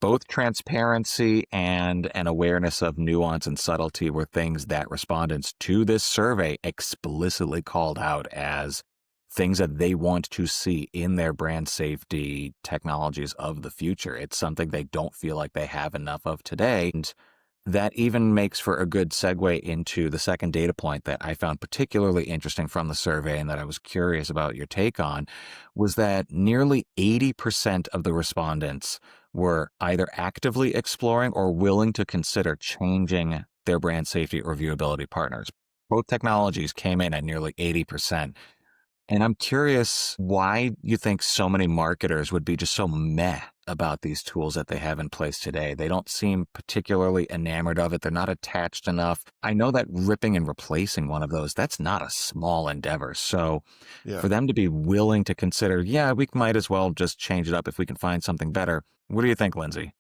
Both transparency and an awareness of nuance and subtlety were things that respondents to this survey explicitly called out as things that they want to see in their brand safety technologies of the future. It's something they don't feel like they have enough of today. And that even makes for a good segue into the second data point that I found particularly interesting from the survey and that I was curious about your take on was that nearly 80% of the respondents were either actively exploring or willing to consider changing their brand safety or viewability partners. Both technologies came in at nearly 80%. And I'm curious why you think so many marketers would be just so meh about these tools that they have in place today. They don't seem particularly enamored of it. They're not attached enough. I know that ripping and replacing one of those, that's not a small endeavor. So Yeah. for them to be willing to consider, yeah, we might as well just change it up if we can find something better. What do you think, Lindsay?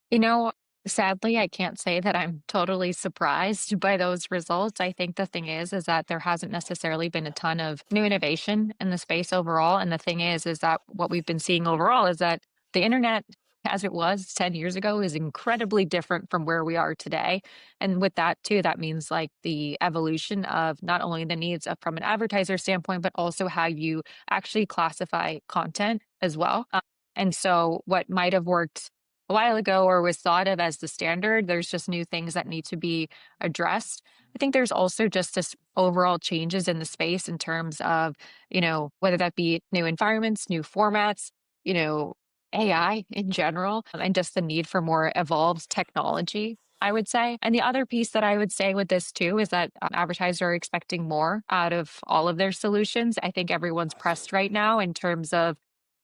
Sadly, I can't say that I'm totally surprised by those results. I think the thing is that there hasn't necessarily been a ton of new innovation in the space overall. And the thing is that what we've been seeing overall is that the internet, as it was 10 years ago, is incredibly different from where we are today. And with that, too, that means like the evolution of not only the needs of from an advertiser standpoint, but also how you actually classify content as well. And so, what might have worked a while ago or was thought of as the standard, there's just new things that need to be addressed. I think there's also just this overall changes in the space in terms of, whether that be new environments, new formats, you know, AI in general, and just the need for more evolved technology, I would say. And the other piece that I would say with this too is that advertisers are expecting more out of all of their solutions. I think everyone's pressed right now in terms of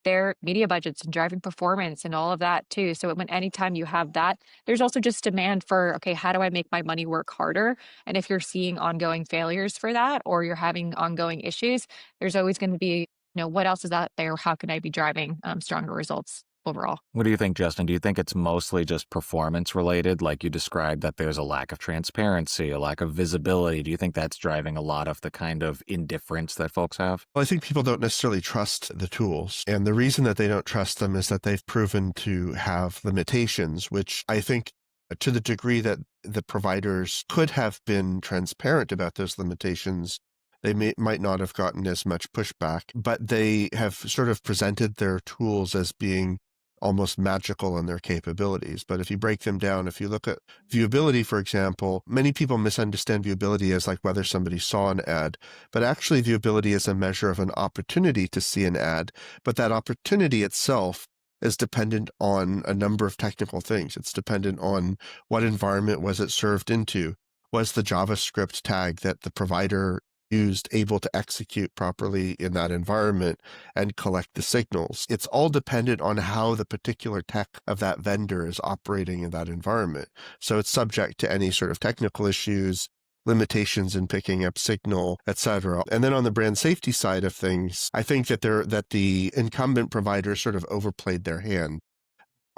their media budgets and driving performance and all of that too. So when anytime you have that, there's also just demand for, okay, how do I make my money work harder? And if you're seeing ongoing failures for that, or you're having ongoing issues, there's always going to be, what else is out there? How can I be driving stronger results overall? What do you think, Justin? Do you think it's mostly just performance related, like you described, that there's a lack of transparency, a lack of visibility? Do you think that's driving a lot of the kind of indifference that folks have? Well, I think people don't necessarily trust the tools. And the reason that they don't trust them is that they've proven to have limitations, which I think to the degree that the providers could have been transparent about those limitations, they might not have gotten as much pushback, but they have sort of presented their tools as being almost magical in their capabilities. But if you break them down, if you look at viewability, for example, many people misunderstand viewability as like whether somebody saw an ad, but actually viewability is a measure of an opportunity to see an ad. But that opportunity itself is dependent on a number of technical things. It's dependent on what environment was it served into? Was the JavaScript tag that the provider used able to execute properly in that environment and collect the signals? It's all dependent on how the particular tech of that vendor is operating in that environment. So it's subject to any sort of technical issues, limitations in picking up signal, etc. And then on the brand safety side of things, I think that the incumbent providers sort of overplayed their hand.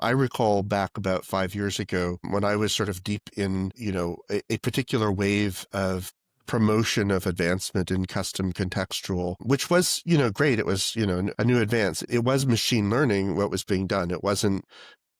I recall back about 5 years ago when I was sort of deep in, a particular wave of promotion of advancement in custom contextual, which was, great. It was, a new advance. It was machine learning what was being done. It wasn't,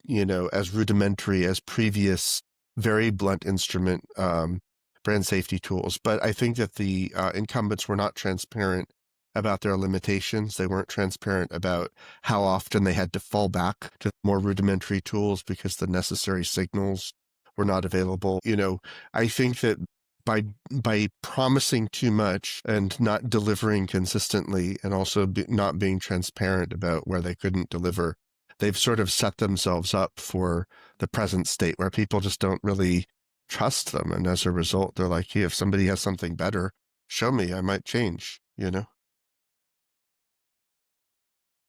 as rudimentary as previous very blunt instrument brand safety tools. But I think that the incumbents were not transparent about their limitations. They weren't transparent about how often they had to fall back to more rudimentary tools because the necessary signals were not available. I think that by promising too much and not delivering consistently and also not being transparent about where they couldn't deliver, they've sort of set themselves up for the present state where people just don't really trust them. And as a result, they're like, hey, if somebody has something better, show me, I might change,